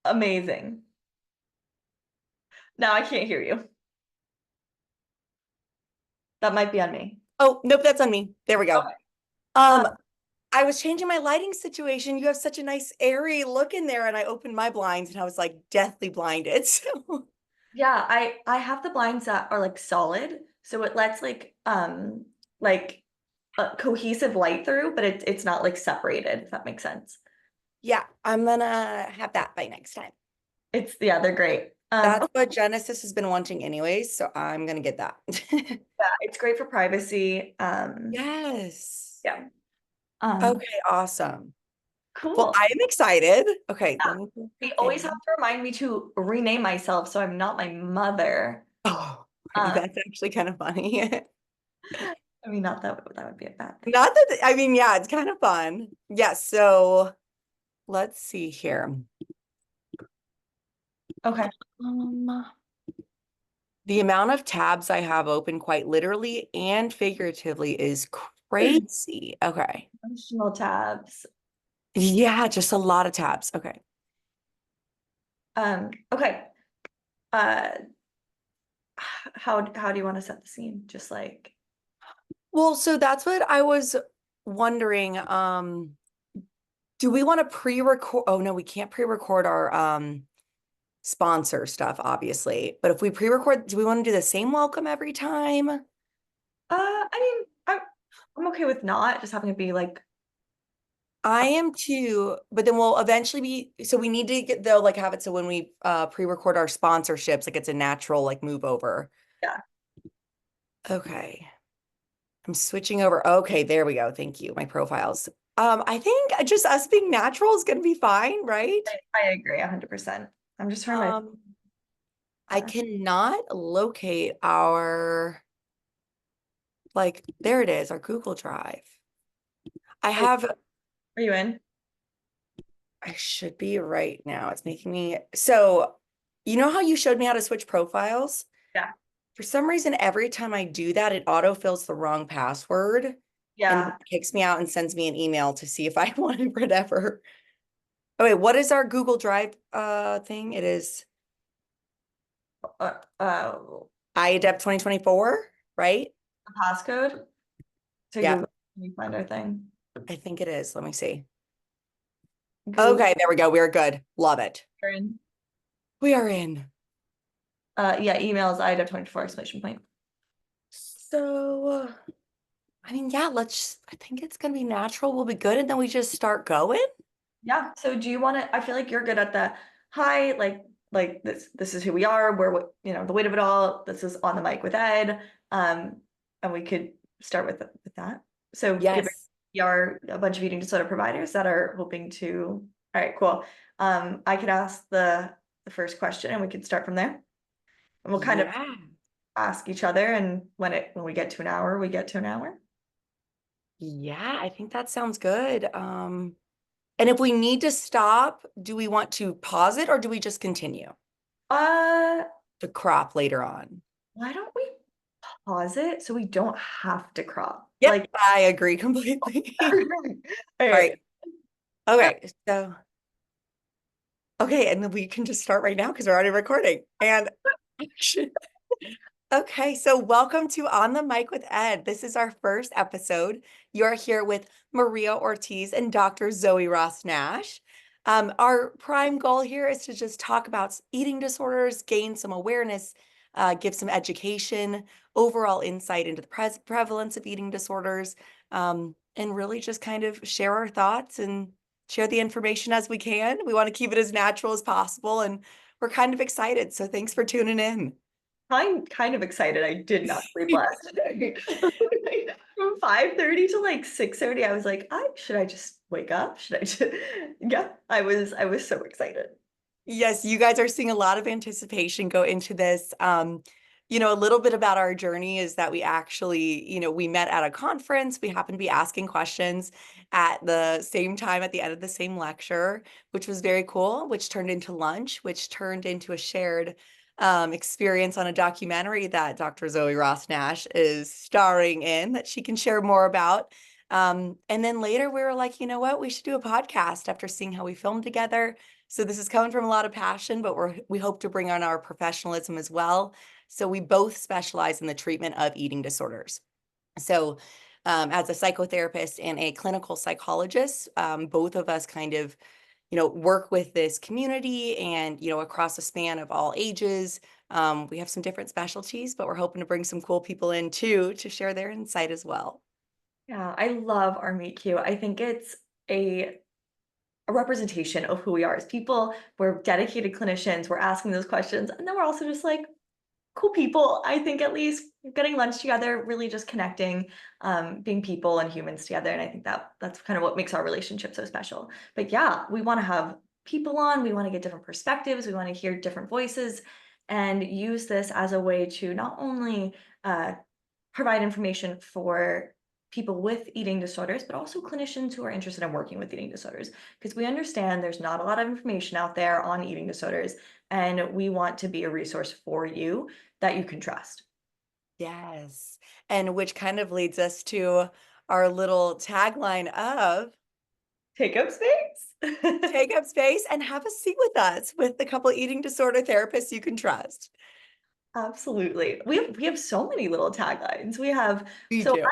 Amazing. Now I can't hear you. That might be on me. Oh, nope, that's on me. There we go. Okay. Um, I was changing my lighting situation. You have such a nice airy look in there, and I opened my blinds and I was like deathly blinded. So Yeah, I have the blinds that are like solid, so it lets like a cohesive light through, but it's not like separated, if that makes sense. yeah, I'm gonna have that by next time. It's yeah, they're great. That's what Genesis has been wanting anyways, so I'm gonna get that. Yeah, it's great for privacy. Yes. Yeah. Um, Okay, awesome. Well, cool. I am excited. Okay, Yeah. let me put They the always have thing. to remind me to rename myself so I'm not my mother. Oh, Um, that's actually kind of funny. I mean, not that that would be a bad thing. Not that, I mean, yeah, it's kind of fun. Yeah, so let's see here. Okay. Um, the amount of tabs I have open quite literally and figuratively is crazy. Okay. Functional tabs. Yeah, just a lot of tabs. Okay. Okay. Uh, how do you want to set the scene? Just like Well, so that's what I was wondering. Do we want to pre-record? Oh no, we can't pre-record our sponsor stuff, obviously. But if we pre-record, do we want to do the same welcome every time? I mean, I'm okay with not just having it be like I am too, but then we'll eventually be, so we need to get they'll like have it so when we pre-record our sponsorships, like it's a natural like move over. yeah. Okay. I'm switching over. Okay, there we go. Thank you. My profiles. I think just us being natural is gonna be fine, right? I agree 100%. I'm just trying Um, I my cannot locate our like there it is, our Google Drive. I oh, have are you in? I should be right now. It's making me so you know how you showed me how to switch profiles? Yeah. For some reason, every time I do that, it autofills the wrong password and Yeah. kicks me out and sends me an email to see if I wanted whatever. Oh, wait, what is our Google Drive thing? It is Uh, uh IADEP 2024, right? the passcode to Yeah, Google. Can you find our thing? I think it is. Let me see. Google. Okay, there we go. We're good. Love it. You're in. We are in. Yeah, emails IDA 24 exclamation point. So, I mean, yeah, I think it's gonna be natural. We'll be good. And then we just start going. Yeah. So do you want to, I feel like you're good at the hi, like this is who we are, we're what, the weight of it all. This is on the mic with Ed. And we could start with that. So given Yes. we are a bunch of eating disorder providers that are hoping to, all right, cool. I could ask the first question and we could start from there. And we'll kind of Yeah. ask each other, and when we get to an hour, we get to an hour. Yeah, I think that sounds good. And if we need to stop, do we want to pause it or do we just continue Uh, to crop later on? why don't we pause it so we don't have to crop? Yep, Like, I agree completely. all All right. right. Okay. So, okay. And then we can just start right now because we're already recording. And action. Okay. So, welcome to On the Mic with Ed. This is our first episode. You're here with Maria Ortiz and Dr. Zoe Ross-Nash. Our prime goal here is to just talk about eating disorders, gain some awareness, give some education, overall insight into the prevalence of eating disorders, and really just kind of share our thoughts and share the information as we can. We want to keep it as natural as possible, and we're kind of excited. So thanks for tuning in. I'm kind of excited. I did not sleep last night. From 5:30 to like 6:30, I was like, should I just wake up? Should I just yeah, I was so excited. Yes, you guys are seeing a lot of anticipation go into this. A little bit about our journey is that we actually, we met at a conference. We happened to be asking questions at the same time at the end of the same lecture, which was very cool, which turned into lunch, which turned into a shared experience on a documentary that Dr. Zoe Ross-Nash is starring in that she can share more about. And then later we were like, you know what, we should do a podcast after seeing how we filmed together. So this is coming from a lot of passion, but we hope to bring on our professionalism as well. So we both specialize in the treatment of eating disorders. So as a psychotherapist and a clinical psychologist, both of us kind of, work with this community and, across a span of all ages. We have some different specialties, but we're hoping to bring some cool people in too to share their insight as well. Yeah, I love our meet cute. I think it's a a representation of who we are as people. We're dedicated clinicians. We're asking those questions, and then we're also just like cool people. I think at least getting lunch together, really just connecting, being people and humans together. And I think that that's kind of what makes our relationship so special. But yeah, we want to have people on. We want to get different perspectives. We want to hear different voices, and use this as a way to not only provide information for people with eating disorders, but also clinicians who are interested in working with eating disorders. Because we understand there's not a lot of information out there on eating disorders, and we want to be a resource for you that you can trust. Yes. And which kind of leads us to our little tagline of Take up space. take up space and have a seat with us with the couple eating disorder therapists you can trust. Absolutely. We have so many little taglines. We have We so do.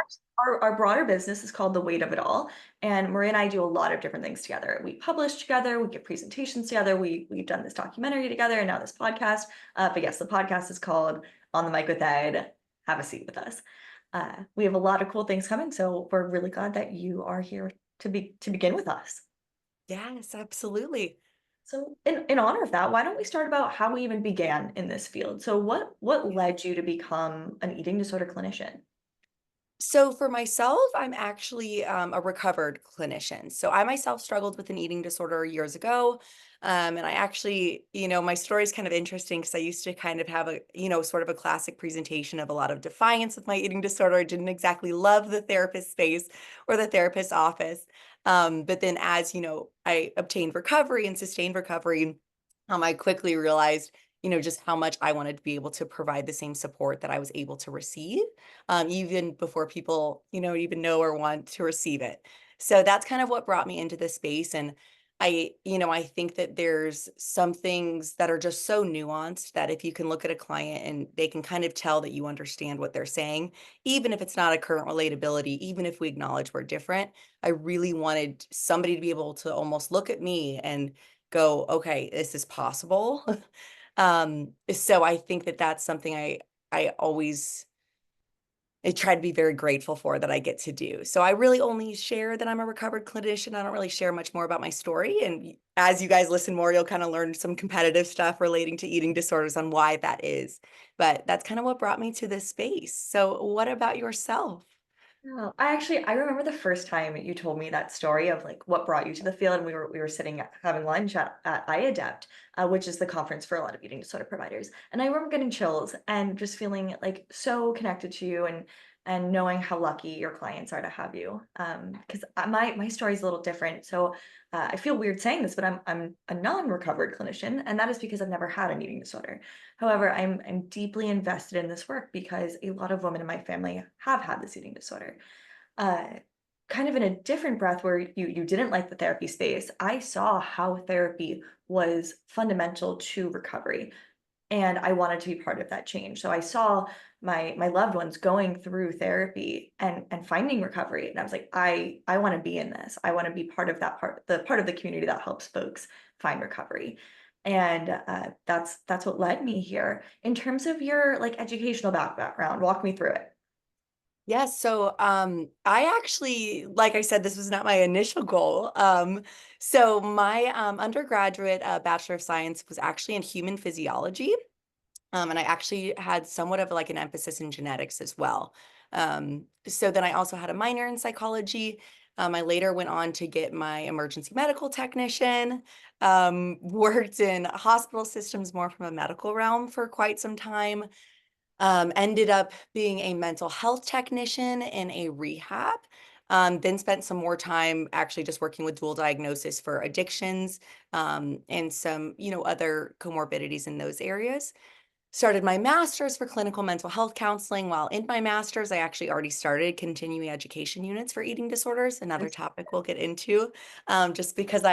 our broader business is called The Weight of It All, and Maria and I do a lot of different things together. We publish together, we give presentations together, we've done this documentary together, and now this podcast. But yes, the podcast is called On the Mic with Ed. Have a seat with us. We have a lot of cool things coming, so we're really glad that you are here to begin with us. Yes, absolutely. So in honor of that, why don't we start about how we even began in this field? So what led you to become an eating disorder clinician? So for myself, I'm actually a recovered clinician. So I myself struggled with an eating disorder years ago. And I actually, my story is kind of interesting because I used to kind of have a, sort of a classic presentation of a lot of defiance with my eating disorder. I didn't exactly love the therapist space or the therapist office. But then as, I obtained recovery and sustained recovery, I quickly realized, just how much I wanted to be able to provide the same support that I was able to receive, even before people, even know or want to receive it. So that's kind of what brought me into this space. And I think that there's some things that are just so nuanced that if you can look at a client and they can kind of tell that you understand what they're saying, even if it's not a current relatability, even if we acknowledge we're different, I really wanted somebody to be able to almost look at me and go, okay, this is possible. So I think that that's something I always I try to be very grateful for that I get to do. So I really only share that I'm a recovered clinician. I don't really share much more about my story. And as you guys listen more, you'll kind of learn some competitive stuff relating to eating disorders on why that is. But that's kind of what brought me to this space. So what about yourself? Oh, I remember the first time you told me that story of like what brought you to the field, and we were sitting having lunch at iAdept, which is the conference for a lot of eating disorder providers. And I remember getting chills and just feeling like so connected to you, and knowing how lucky your clients are to have you. Because my story is a little different. So I feel weird saying this, but I'm a non-recovered clinician, and that is because I've never had an eating disorder. However, I'm deeply invested in this work because a lot of women in my family have had this eating disorder. uh, Kind of in a different breath where you didn't like the therapy space, I saw how therapy was fundamental to recovery, and I wanted to be part of that change. So I saw my loved ones going through therapy and finding recovery, and I was like, I want to be in this. I want to be part of that the part of the community that helps folks find recovery. And that's what led me here. In terms of your like educational background, walk me through it. Yes, so I actually, like I said, this was not my initial goal. So my undergraduate Bachelor of Science was actually in human physiology. And I actually had somewhat of like an emphasis in genetics as well. So then I also had a minor in psychology. I later went on to get my emergency medical technician, worked in hospital systems more from a medical realm for quite some time. Ended up being a mental health technician in a rehab. Then spent some more time actually just working with dual diagnosis for addictions, and some, other comorbidities in those areas. Started my master's for clinical mental health counseling. While in my master's, I actually already started continuing education units for eating disorders, another topic we'll get into, just because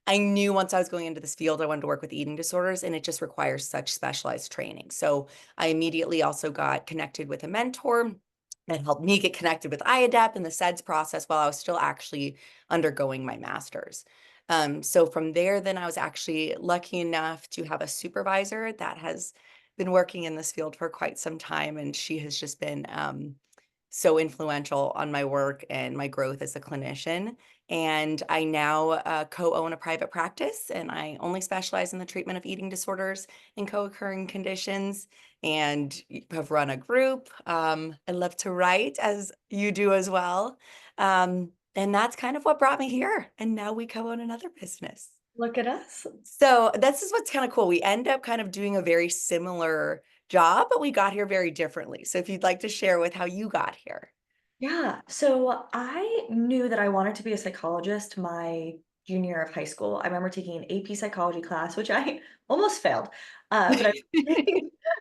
I knew once I was going into this field, I wanted to work with eating disorders, and it just requires such specialized training. So I immediately also got connected with a mentor that helped me get connected with IADEP and the SEDS process while I was still actually undergoing my master's. So from there, then I was actually lucky enough to have a supervisor that has been working in this field for quite some time, and she has just been so influential on my work and my growth as a clinician. And I now co-own a private practice, and I only specialize in the treatment of eating disorders and co-occurring conditions, and have run a group. I love to write, as you do as well. And that's kind of what brought me here. And now we co-own another business. Look at us. So this is what's kind of cool. We end up kind of doing a very similar job, but we got here very differently. So if you'd like to share with how you got here. Yeah, so I knew that I wanted to be a psychologist my junior year of high school. I remember taking an AP psychology class, which I almost failed. But I,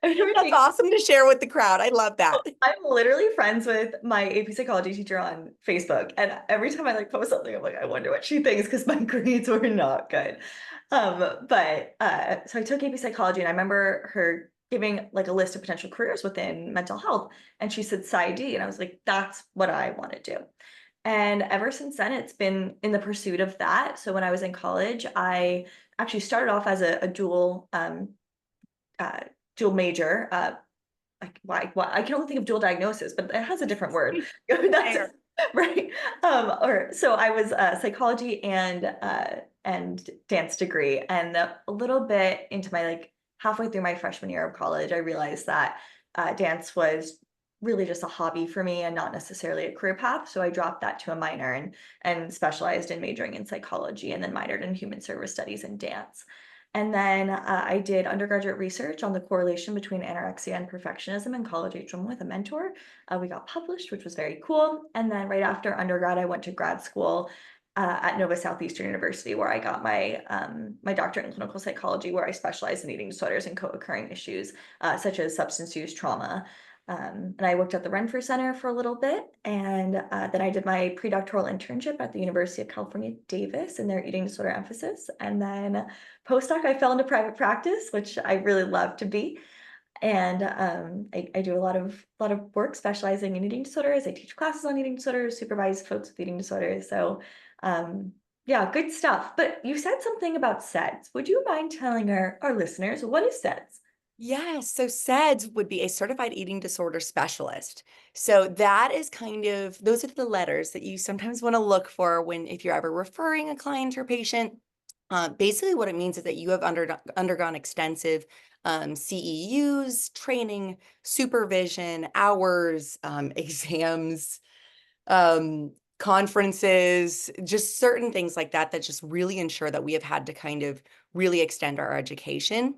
I remember That's taking, awesome to share with the crowd. I love that. I'm literally friends with my AP psychology teacher on Facebook. And every time I like post something, I'm like, I wonder what she thinks because my grades were not good. So I took AP psychology and I remember her giving like a list of potential careers within mental health. And she said PsyD. And I was like, that's what I want to do. And ever since then, it's been in the pursuit of that. So when I was in college, I actually started off as a uh, dual major. Why I can only think of dual diagnosis, but it has a different word. That's Fair. right. Or so I was psychology and dance degree, and a little bit into my like halfway through my freshman year of college, I realized that dance was really just a hobby for me and not necessarily a career path. So I dropped that to a minor and specialized in majoring in psychology and then minored in human service studies and dance. And then I did undergraduate research on the correlation between anorexia and perfectionism in college age women with a mentor. We got published, which was very cool. And then right after undergrad, I went to grad school at Nova Southeastern University, where I got my doctorate in clinical psychology, where I specialized in eating disorders and co-occurring issues such as substance use, trauma. And I worked at the Renfrew Center for a little bit, and then I did my pre-doctoral internship at the University of California, Davis, in their eating disorder emphasis. And then postdoc, I fell into private practice, which I really love to be. And I do a lot of work specializing in eating disorders. I teach classes on eating disorders, supervise folks with eating disorders. So yeah, good stuff. But you said something about SEDS. Would you mind telling our listeners what is SEDS? Yes, so SEDS would be a certified eating disorder specialist. So that is kind of, those are the letters that you sometimes want to look for when, if you're ever referring a client or patient. Basically, what it means is that you have undergone extensive CEUs, training, supervision, hours, exams, conferences, just certain things like that, that just really ensure that we have had to kind of really extend our education.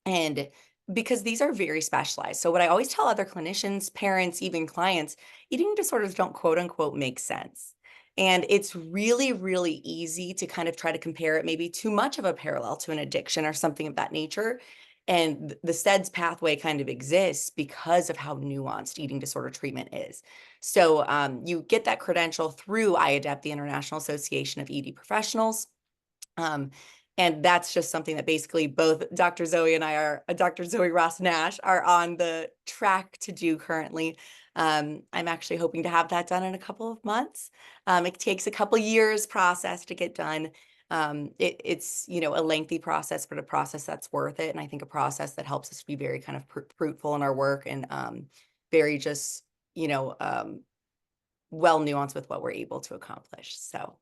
And because these are very specialized. So what I always tell other clinicians, parents, even clients, eating disorders don't quote unquote make sense. And it's really, really easy to kind of try to compare it, maybe too much of a parallel to an addiction or something of that nature. And the SEDS pathway kind of exists because of how nuanced eating disorder treatment is. So you get that credential through IADEP, the International Association of ED Professionals. Um, and that's just something that basically both Dr. Zoe and I are, Dr. Zoe Ross-Nash are on the track to do currently. I'm actually hoping to have that done in a couple of months. It takes a couple years process to get done. It's, you know, a lengthy process, but a process that's worth it. And I think a process that helps us be very kind of fruitful in our work and very just, you know, well nuanced with what we're able to accomplish. So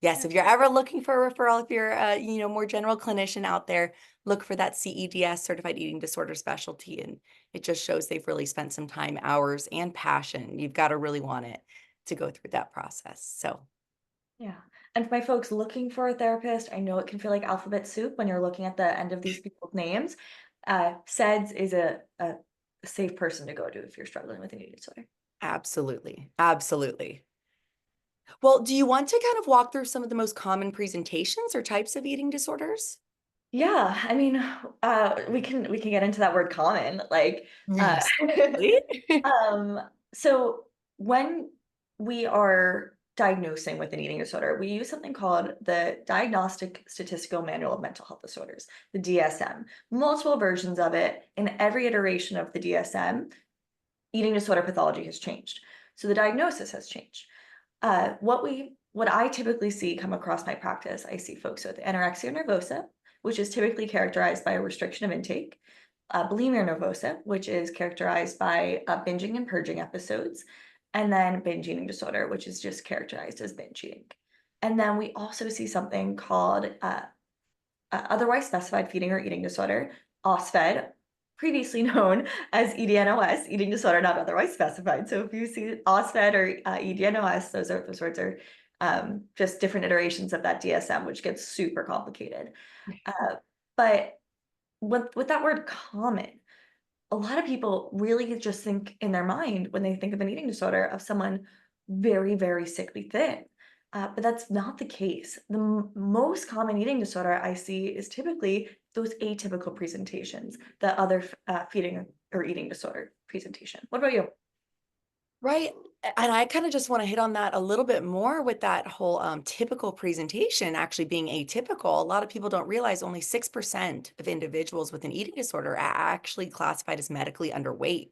yes, if you're ever looking for a referral, if you're a, you know, more general clinician out there, look for that CEDS, Certified Eating Disorder Specialty. And it just shows they've really spent some time, hours, and passion. You've got to really want it to go through that process. So Yeah. And for my folks looking for a therapist, I know it can feel like alphabet soup when you're looking at the end of these people's names. SEDS is a safe person to go to if you're struggling with an eating disorder. absolutely, absolutely. Well, do you want to kind of walk through some of the most common presentations or types of eating disorders? Yeah, I mean, we can get into that word common, like Yes. Really? um, so when we are diagnosing with an eating disorder, we use something called the Diagnostic Statistical Manual of Mental Health Disorders, the DSM. Multiple versions of it. In every iteration of the DSM, eating disorder pathology has changed. So the diagnosis has changed. What I typically see come across my practice, I see folks with anorexia nervosa, which is typically characterized by a restriction of intake, bulimia nervosa, which is characterized by binging and purging episodes, and then binge eating disorder, which is just characterized as binge eating. And then we also see something called otherwise specified feeding or eating disorder, OSFED, previously known as EDNOS, eating disorder not otherwise specified. So if you see OSFED or EDNOS, those words are just different iterations of that DSM, which gets super complicated. But with that word common, a lot of people really just think in their mind when they think of an eating disorder of someone very, very sickly thin. But that's not the case. The most common eating disorder I see is typically those atypical presentations, the other feeding or eating disorder presentation. What about you? Right. And I kind of just want to hit on that a little bit more with that whole typical presentation actually being atypical. A lot of people don't realize only 6% of individuals with an eating disorder are actually classified as medically underweight.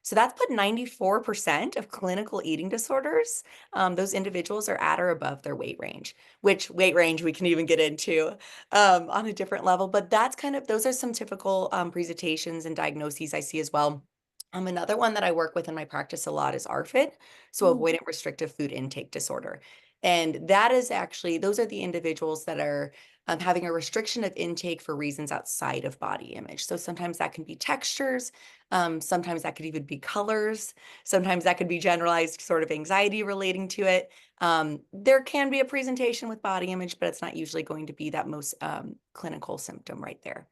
So that's put 94% of clinical eating disorders, those individuals are at or above their weight range, which weight range we can even get into on a different level. But that's kind of, those are some typical presentations and diagnoses I see as well. Another one that I work with in my practice a lot is ARFID, so Mm. avoidant restrictive food intake disorder. And that is actually, those are the individuals that are having a restriction of intake for reasons outside of body image. So sometimes that can be textures, sometimes that could even be colors, sometimes that could be generalized sort of anxiety relating to it. There can be a presentation with body image, but it's not usually going to be that most clinical symptom right there.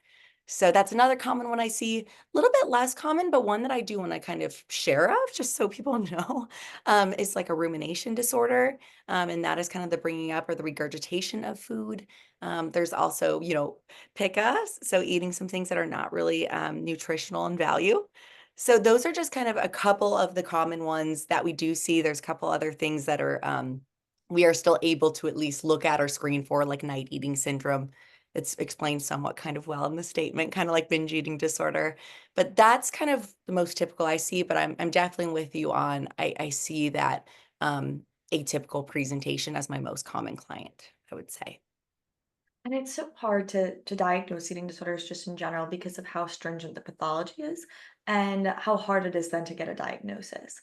So that's another common one I see, a little bit less common, but one that I do want to kind of share of, just so people know, is like a rumination disorder. And that is kind of the bringing up or the regurgitation of food. There's also, pica, so eating some things that are not really nutritional in value. So those are just kind of a couple of the common ones that we do see. There's a couple other things that are we are still able to at least look at or screen for, like night eating syndrome. It's explained somewhat kind of well in the statement, kind of like binge eating disorder. But that's kind of the most typical I see, but I'm definitely with you on I see that atypical presentation as my most common client, I would say. And it's so hard to diagnose eating disorders just in general because of how stringent the pathology is and how hard it is then to get a diagnosis.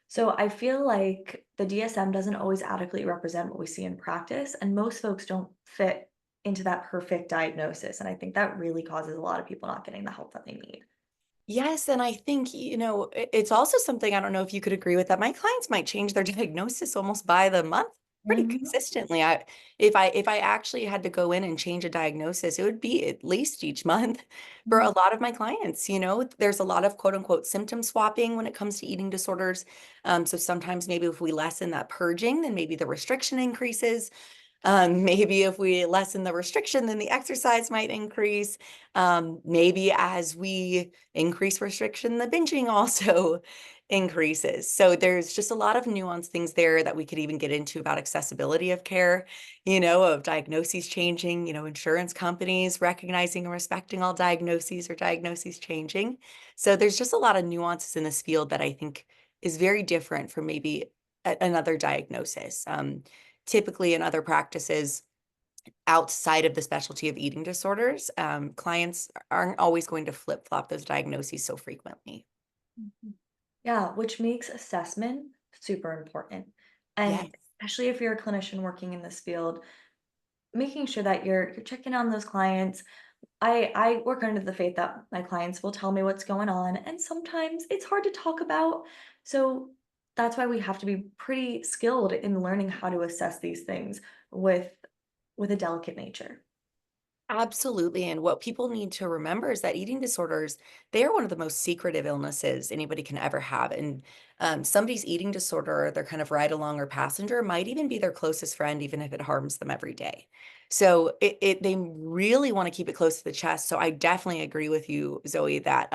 So I feel like the DSM doesn't always adequately represent what we see in practice, and most folks don't fit into that perfect diagnosis. And I think that really causes a lot of people not getting the help that they need. Yes, and I think, it's also something, I don't know if you could agree with that. My clients might change their diagnosis almost by the month pretty Mhm. consistently. If I actually had to go in and change a diagnosis, it would be at least each month for a Mhm. lot of my clients. There's a lot of quote unquote symptom swapping when it comes to eating disorders. So sometimes maybe if we lessen that purging, then maybe the restriction increases. Maybe if we lessen the restriction, then the exercise might increase. Maybe as we increase restriction, the binging also increases. So there's just a lot of nuanced things there that we could even get into about accessibility of care, of diagnoses changing, insurance companies recognizing and respecting all diagnoses changing. So there's just a lot of nuances in this field that I think is very different from maybe another diagnosis. Typically in other practices outside of the specialty of eating disorders, clients aren't always going to flip-flop those diagnoses so frequently. Mhm. Yeah, which makes assessment super important. Yes. And especially if you're a clinician working in this field, making sure that you're checking on those clients. I work under the faith that my clients will tell me what's going on, and sometimes it's hard to talk about. So that's why we have to be pretty skilled in learning how to assess these things with with a delicate nature. Absolutely. And what people need to remember is that eating disorders, they are one of the most secretive illnesses anybody can ever have. And somebody's eating disorder, their kind of ride along or passenger might even be their closest friend, even if it harms them every day. So they really want to keep it close to the chest. So I definitely agree with you, Zoe, that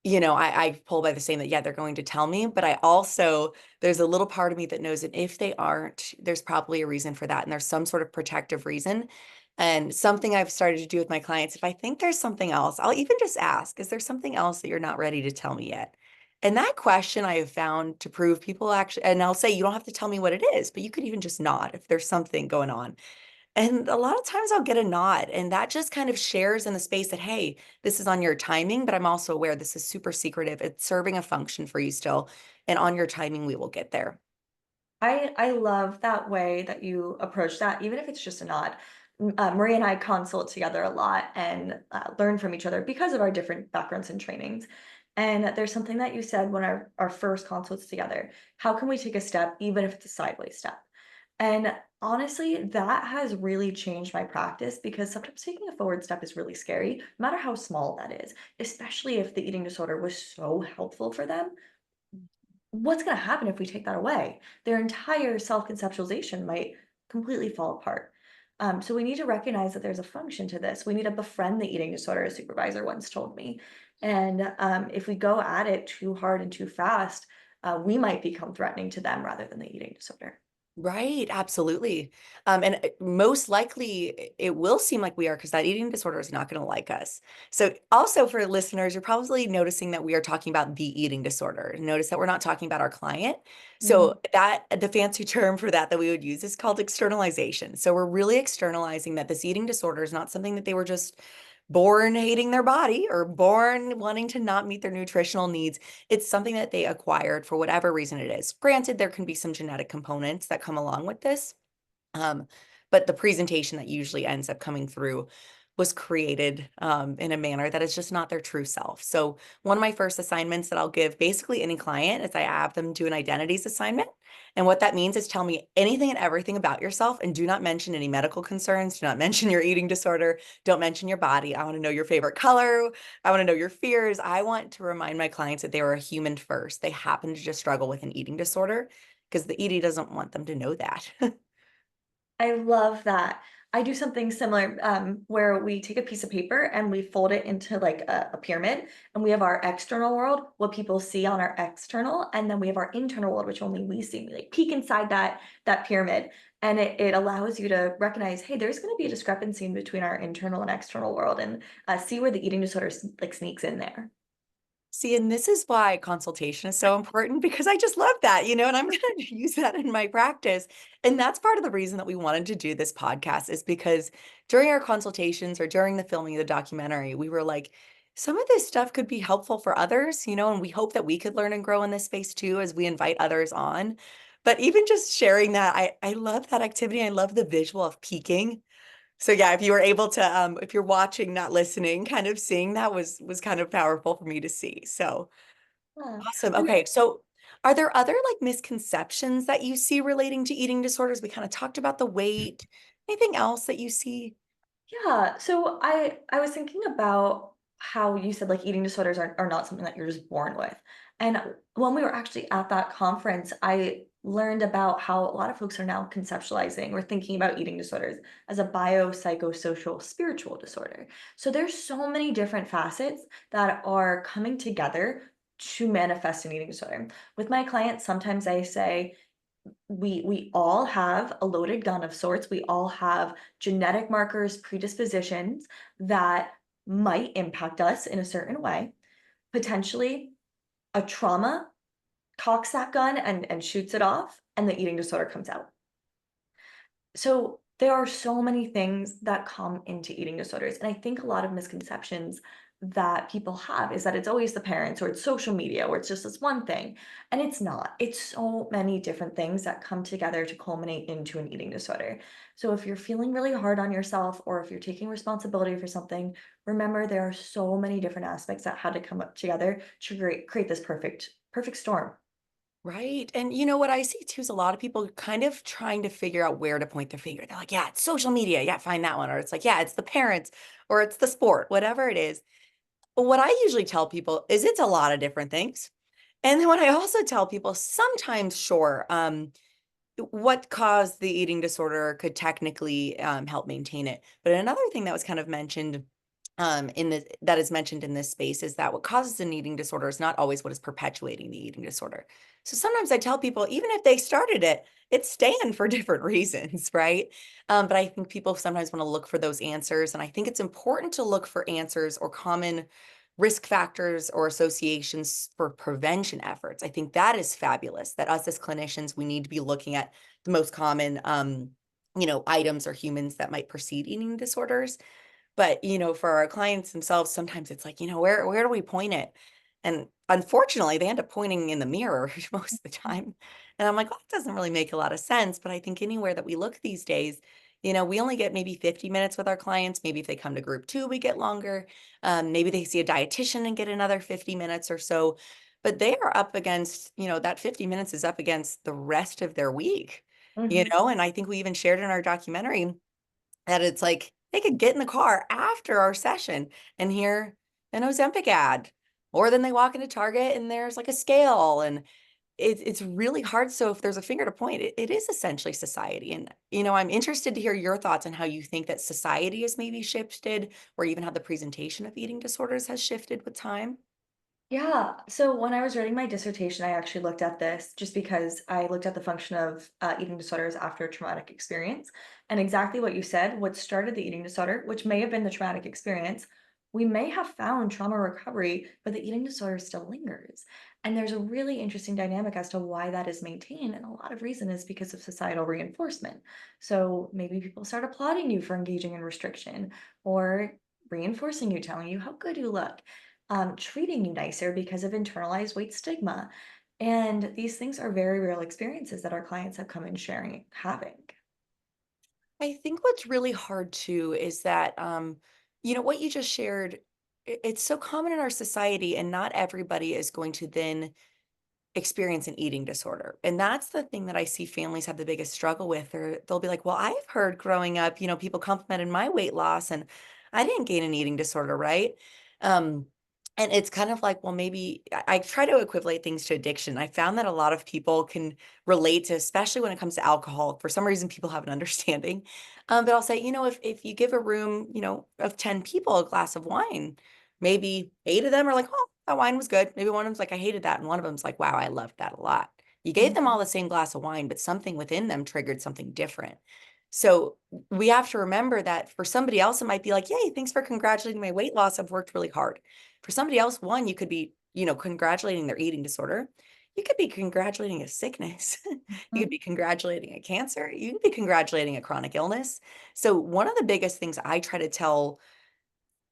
I pull by the same that, yeah, they're going to tell me, but I also, there's a little part of me that knows that if they aren't, there's probably a reason for that. And there's some sort of protective reason. And something I've started to do with my clients, if I think there's something else, I'll even just ask, is there something else that you're not ready to tell me yet? And that question I have found to prove people actually, and I'll say, you don't have to tell me what it is, but you could even just nod if there's something going on. And a lot of times I'll get a nod, and that just kind of shares in the space that, hey, this is on your timing, but I'm also aware this is super secretive. It's serving a function for you still. And on your timing, we will get there. I love that way that you approach that, even if it's just a nod. Maria and I consult together a lot and learn from each other because of our different backgrounds and trainings. And there's something that you said when our first consults together. How can we take a step, even if it's a sideways step? And honestly, that has really changed my practice because sometimes taking a forward step is really scary, no matter how small that is, especially if the eating disorder was so helpful for them. What's going to happen if we take that away? Their entire self-conceptualization might completely fall apart. So we need to recognize that there's a function to this. We need to befriend the eating disorder, a supervisor once told me. And if we go at it too hard and too fast, we might become threatening to them rather than the eating disorder. Right, absolutely. And most likely it will seem like we are because that eating disorder is not going to like us. So also for listeners, you're probably noticing that we are talking about the eating disorder. Notice that we're not talking about our client. Mhm. So that the fancy term for that we would use is called externalization. So we're really externalizing that this eating disorder is not something that they were just born hating their body or born wanting to not meet their nutritional needs. It's something that they acquired for whatever reason it is. Granted, there can be some genetic components that come along with this. Um, but the presentation that usually ends up coming through was created in a manner that is just not their true self. So one of my first assignments that I'll give basically any client is I have them do an identities assignment. And what that means is tell me anything and everything about yourself and do not mention any medical concerns. Do not mention your eating disorder. Don't mention your body. I want to know your favorite color. I want to know your fears. I want to remind my clients that they were a human first. They happen to just struggle with an eating disorder because the ED doesn't want them to know that. I love that. I do something similar, where we take a piece of paper and we fold it into like a pyramid, and we have our external world, what people see on our external, and then we have our internal world, which only we see. We like peek inside that pyramid, and it allows you to recognize, hey, there's going to be a discrepancy in between our internal and external world, and see where the eating disorder like sneaks in there. See, and this is why consultation is so important because I just love that, and I'm going to use that in my practice. And that's part of the reason that we wanted to do this podcast is because during our consultations or during the filming of the documentary, we were like, some of this stuff could be helpful for others, and we hope that we could learn and grow in this space too as we invite others on. But even just sharing that, I love that activity. I love the visual of peaking. So yeah, if you were able to, if you're watching, not listening, kind of seeing that was kind of powerful for me to see. So Yeah. awesome. Okay, so are there other like misconceptions that you see relating to eating disorders? We kind of talked about the weight. Anything else that you see? Yeah, so I was thinking about how you said like eating disorders are not something that you're just born with. And when we were actually at that conference, I learned about how a lot of folks are now conceptualizing or thinking about eating disorders as a biopsychosocial spiritual disorder. So there's so many different facets that are coming together to manifest an eating disorder. With my clients, sometimes I say, we all have a loaded gun of sorts. We all have genetic markers, predispositions that might impact us in a certain way. Potentially, a trauma cocks that gun and shoots it off, and the eating disorder comes out. So there are so many things that come into eating disorders. And I think a lot of misconceptions that people have is that it's always the parents or it's social media or it's just this one thing. And it's not. It's so many different things that come together to culminate into an eating disorder. So if you're feeling really hard on yourself or if you're taking responsibility for something, remember there are so many different aspects that had to come up together to create this perfect storm. Right. And you know what I see too is a lot of people kind of trying to figure out where to point their finger. They're like, yeah, it's social media. Yeah, find that one. Or it's like, yeah, it's the parents or it's the sport, whatever it is. But what I usually tell people is it's a lot of different things. And then what I also tell people, sometimes, sure, what caused the eating disorder could technically help maintain it. But another thing that was kind of mentioned in the that is mentioned in this space is that what causes an eating disorder is not always what is perpetuating the eating disorder. So sometimes I tell people, even if they started it, it's staying for different reasons, right? But I think people sometimes want to look for those answers. And I think it's important to look for answers or common risk factors or associations for prevention efforts. I think that is fabulous that us as clinicians, we need to be looking at the most common items or humans that might precede eating disorders. But, for our clients themselves, sometimes it's like, where do we point it? And unfortunately, they end up pointing in the mirror most of the time. And I'm like, well, that doesn't really make a lot of sense. But I think anywhere that we look these days, we only get maybe 50 minutes with our clients. Maybe if they come to group 2, we get longer. Maybe they see a dietitian and get another 50 minutes or so. But they are up against, that 50 minutes is up against the rest of their week, Mhm. and I think we even shared in our documentary that it's like they could get in the car after our session and hear an Ozempic ad, or then they walk into Target and there's like a scale, and it's really hard. So if there's a finger to point, it is essentially society. And I'm interested to hear your thoughts on how you think that society has maybe shifted, or even how the presentation of eating disorders has shifted with time. Yeah. So when I was writing my dissertation, I actually looked at this just because I looked at the function of eating disorders after a traumatic experience. And exactly what you said, what started the eating disorder, which may have been the traumatic experience, we may have found trauma recovery, but the eating disorder still lingers. And there's a really interesting dynamic as to why that is maintained. And a lot of reason is because of societal reinforcement. So maybe people start applauding you for engaging in restriction or reinforcing you, telling you how good you look, treating you nicer because of internalized weight stigma. And these things are very real experiences that our clients have come in sharing, having. I think what's really hard too is that, what you just shared, it's so common in our society, and not everybody is going to then experience an eating disorder. And that's the thing that I see families have the biggest struggle with, or they'll be like, well, I've heard growing up, people complimented my weight loss and I didn't gain an eating disorder, right? Um, and it's kind of like, well, maybe I try to equate things to addiction. I found that a lot of people can relate to, especially when it comes to alcohol. For some reason, people have an understanding. But I'll say, if you give a room, of 10 people a glass of wine, maybe 8 of them are like, oh, that wine was good. Maybe one of them's like, I hated that. And one of them's like, wow, I loved that a lot. You gave them all the same glass of wine, but something within them triggered something different. So we have to remember that for somebody else, it might be like, yay, thanks for congratulating my weight loss. I've worked really hard. For somebody else, one, you could be, congratulating their eating disorder. You could be congratulating a sickness. You could Mhm. be congratulating a cancer. You could be congratulating a chronic illness. So one of the biggest things I try to tell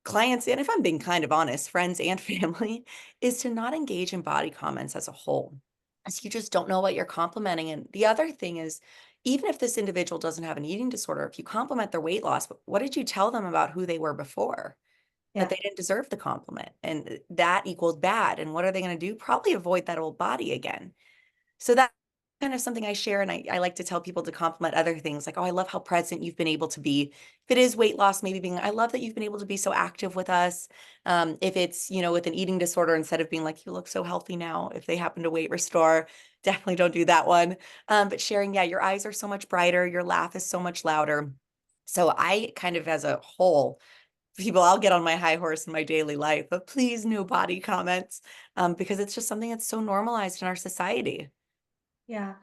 clients, and if I'm being kind of honest, friends and family, is to not engage in body comments as a whole, as you just don't know what you're complimenting. And the other thing is, even if this individual doesn't have an eating disorder, if you compliment their weight loss, what did you tell them about who they were before? That Yeah. they didn't deserve the compliment, and that equals bad. And what are they going to do? Probably avoid that old body again. So that kind of something I share, and I like to tell people to compliment other things like, oh, I love how present you've been able to be. If it is weight loss, maybe being, I love that you've been able to be so active with us. If it's, with an eating disorder, instead of being like, you look so healthy now, if they happen to weight restore, definitely don't do that one. But sharing, yeah, your eyes are so much brighter, your laugh is so much louder. So I kind of, as a whole, people, I'll get on my high horse in my daily life, but please no body comments, because it's just something that's so normalized in our society. Yeah.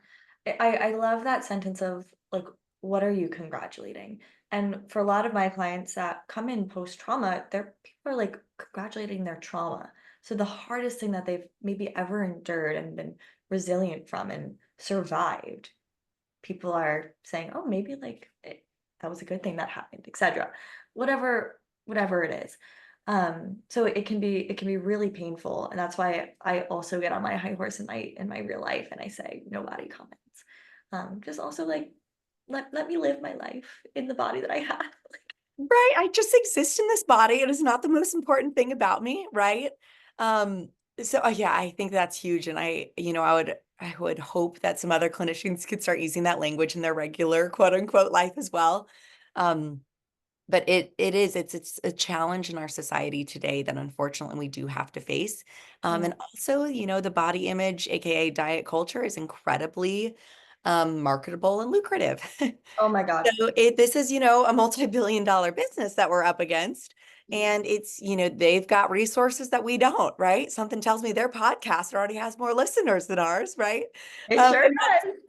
I love that sentence of like, what are you congratulating? And for a lot of my clients that come in post trauma, they're people are like congratulating their trauma. So the hardest thing that they've maybe ever endured and been resilient from and survived, people are saying, oh, maybe like that was a good thing that happened, etc. Whatever it is. So it can be really painful. And that's why I also get on my high horse in my real life and I say no body comments. Just also like let me live my life in the body that I have. Right, I just exist in this body, it is not the most important thing about me, right? Um, yeah, I think that's huge, and I would hope that some other clinicians could start using that language in their regular quote unquote life as well. Um, but it's a challenge in our society today that unfortunately we do have to face. Yeah. And also, the body image, aka diet culture, is incredibly marketable and lucrative. Oh my God. So this is, a multi-billion dollar business that we're up against. And it's, they've got resources that we don't, right? Something tells me their podcast already has more listeners than ours, right? It sure And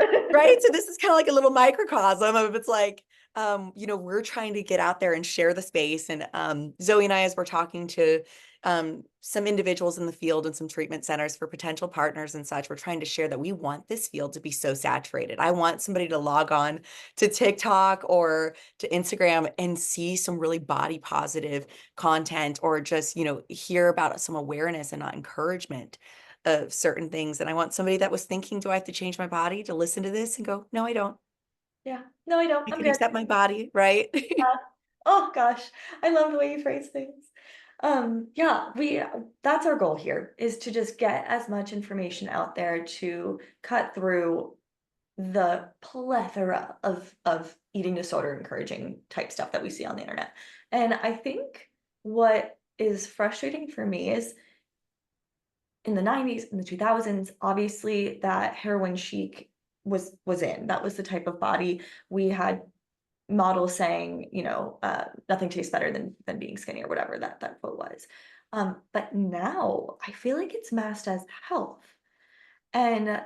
does. right. So this is kind of like a little microcosm of it's like, we're trying to get out there and share the space. And Zoe and I, as we're talking to some individuals in the field and some treatment centers for potential partners and such, we're trying to share that we want this field to be so saturated. I want somebody to log on to TikTok or to Instagram and see some really body positive content, or just, hear about some awareness and encouragement of certain things. And I want somebody that was thinking, do I have to change my body, to listen to this and go, no, I don't. Yeah. No, I don't. I I'm can good. accept my body, right? Oh gosh, I love the way you phrase things. Yeah, that's our goal here, is to just get as much information out there to cut through the plethora of eating disorder encouraging type stuff that we see on the internet. And I think what is frustrating for me is in the 90s, in the 2000s, obviously that heroin chic was in. That was the type of body we had, models saying, nothing tastes better than being skinny, or whatever that quote was. But now I feel like it's masked as health. And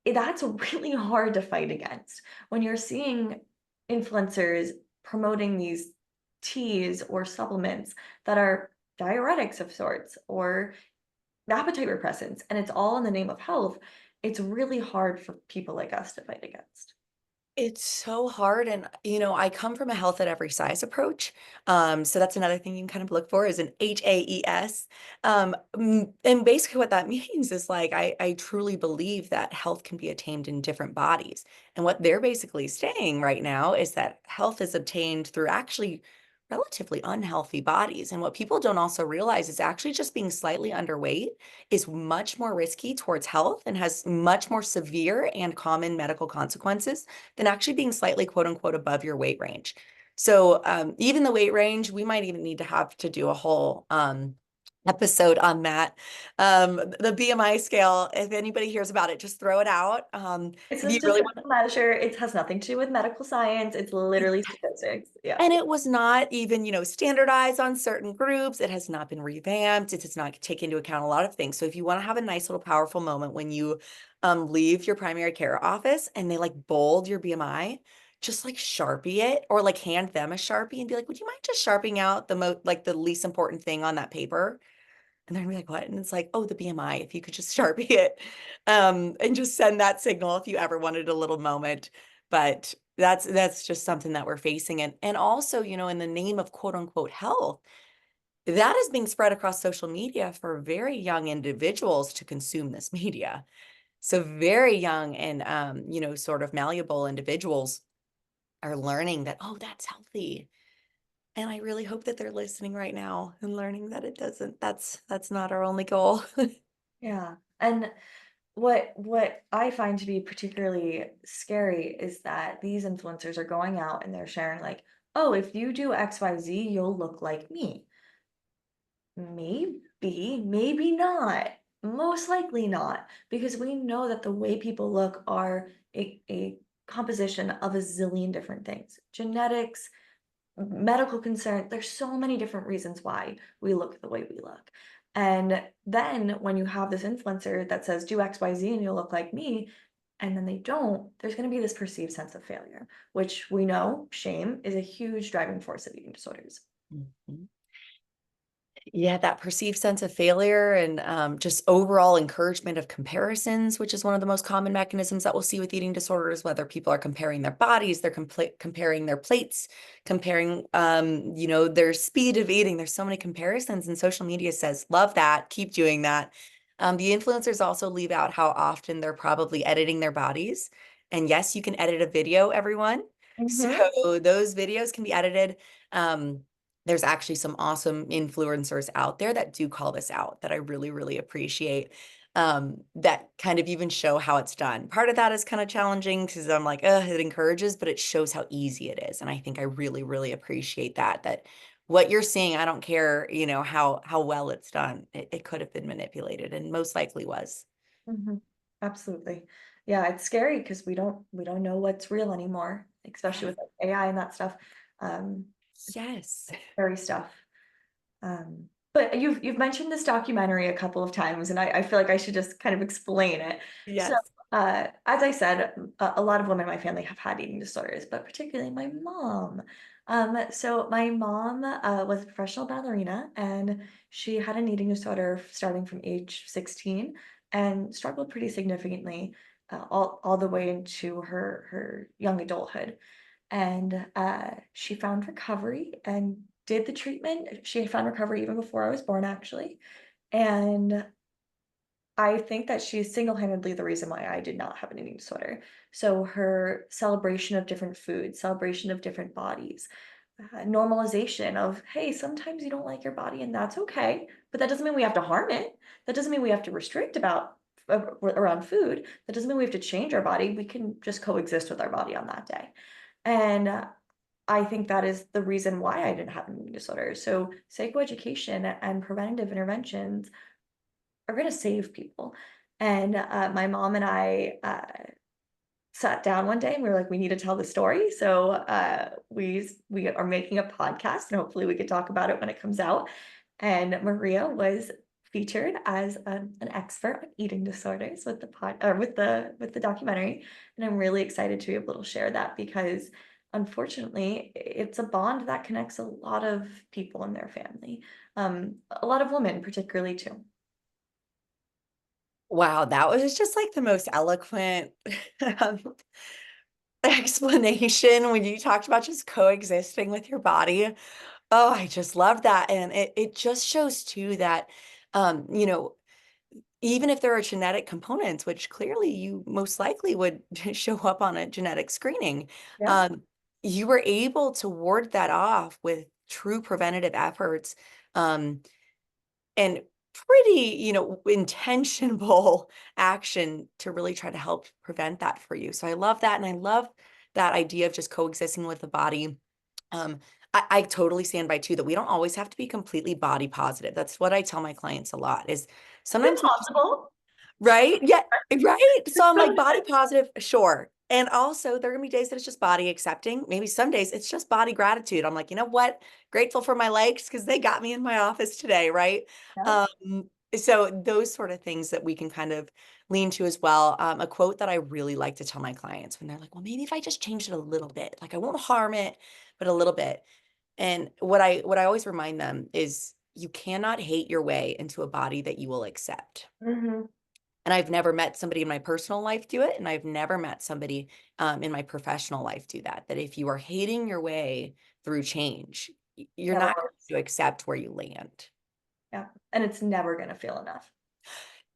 that's really hard to fight against when you're seeing influencers promoting these teas or supplements that are diuretics of sorts, or appetite repressants, and it's all in the name of health. It's really hard for people like us to fight against. It's so hard. And, I come from a health at every size approach. So that's another thing you can kind of look for is an HAES. And basically what that means is like, I truly believe that health can be attained in different bodies. And what they're basically saying right now is that health is obtained through actually relatively unhealthy bodies. And what people don't also realize is actually just being slightly underweight is much more risky towards health and has much more severe and common medical consequences than actually being slightly quote unquote above your weight range. So even the weight range, we might even need to have to do a whole episode on that. The BMI scale, if anybody hears about it, just throw it out. It's If you just a really simple measure. It has nothing to do with medical science. It's literally want. statistics. Yeah. And it was not even, standardized on certain groups. It has not been revamped. It does not take into account a lot of things. So if you want to have a nice little powerful moment when you leave your primary care office and they like bold your BMI, just like Sharpie it, or like hand them a Sharpie and be like, would you mind just sharping out the least important thing on that paper? And they're gonna be like, what? And it's like, oh, the BMI, if you could just Sharpie it, and just send that signal if you ever wanted a little moment. But that's just something that we're facing. And also, in the name of quote unquote health, that is being spread across social media for very young individuals to consume this media. So very young and sort of malleable individuals are learning that, oh, that's healthy. And I really hope that they're listening right now and learning that it doesn't, that's not our only goal. Yeah. And what I find to be particularly scary is that these influencers are going out and they're sharing like, oh, if you do XYZ, you'll look like me. Maybe, maybe not. Most likely not, because we know that the way people look are a composition of a zillion different things. Genetics, medical concern. There's so many different reasons why we look the way we look. And then when you have this influencer that says, do XYZ and you'll look like me, and then they don't, there's going to be this perceived sense of failure, which we know shame is a huge driving force of eating disorders. Mhm. Yeah, that perceived sense of failure and just overall encouragement of comparisons, which is one of the most common mechanisms that we'll see with eating disorders, whether people are comparing their bodies, they're comparing their plates, comparing, their speed of eating. There's so many comparisons, and social media says, love that, keep doing that. The influencers also leave out how often they're probably editing their bodies. And yes, you can edit a video, everyone. So Mm-hmm. those videos can be edited. Um, there's actually some awesome influencers out there that do call this out that I really, really appreciate. That kind of even show how it's done. Part of that is kind of challenging because I'm like, it encourages, but it shows how easy it is. And I think I really, really appreciate that what you're seeing, I don't care, how well it's done. It could have been manipulated and most likely was. Mm-hmm. Absolutely. Yeah, it's scary because we don't know what's real anymore, especially Yes. with like AI and that stuff. Um, Yes. Scary stuff. But you've mentioned this documentary a couple of times, and I feel like I should just kind of explain it. So, Yes. as I said, a lot of women in my family have had eating disorders, but particularly my mom. So my mom was a professional ballerina, and she had an eating disorder starting from age 16 and struggled pretty significantly all the way into her young adulthood. And she found recovery and did the treatment. She found recovery even before I was born, actually. And I think that she's single-handedly the reason why I did not have an eating disorder. So her celebration of different foods, celebration of different bodies, normalization of, hey, sometimes you don't like your body and that's okay, but that doesn't mean we have to harm it. That doesn't mean we have to restrict about around food. That doesn't mean we have to change our body. We can just coexist with our body on that day. And I think that is the reason why I didn't have an eating disorder. So psychoeducation and preventative interventions are going to save people. And my mom and I sat down one day and we were like, we need to tell the story. So we are making a podcast, and hopefully we could talk about it when it comes out. And Maria was featured as an expert on eating disorders with the pod or with the documentary, and I'm really excited to be able to share that because unfortunately it's a bond that connects a lot of people in their family, a lot of women particularly too. Wow, that was just like the most eloquent um, explanation when you talked about just coexisting with your body. Oh, I just love that. And it just shows too that, you know, even if there are genetic components, which clearly you most likely would show up on a genetic screening, Yeah. um, you were able to ward that off with true preventative efforts. And pretty, intentionable action to really try to help prevent that for you. So I love that. And I love that idea of just coexisting with the body. Um, I totally stand by too that we don't always have to be completely body positive. That's what I tell my clients a lot is Is it sometimes we just possible? right? Yeah, right. So I'm like body positive, sure. And also there are gonna be days that it's just body accepting. Maybe some days it's just body gratitude. I'm like, you know what? Grateful for my legs because they got me in my office today, right? Yeah. So those sort of things that we can kind of lean to as well. A quote that I really like to tell my clients when they're like, well, maybe if I just change it a little bit, like I won't harm it, but a little bit. And what I always remind them is you cannot hate your way into a body that you will accept. Hmm. And I've never met somebody in my personal life do it. And I've never met somebody in my professional life do that. That if you are hating your way through change, you're Never not going works. to accept where you land. Yeah. And it's never going to feel enough.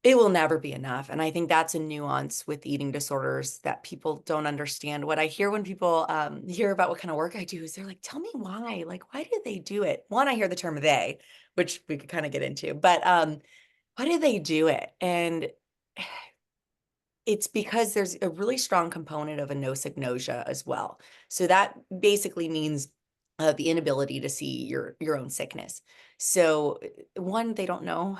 It will never be enough. And I think that's a nuance with eating disorders that people don't understand. What I hear when people hear about what kind of work I do is they're like, tell me why. Like, why do they do it? One, I hear the term they, which we could kind of get into, but why do they do it? And it's because there's a really strong component of anosognosia as well. So that basically means the inability to see your own sickness. So one, they don't know.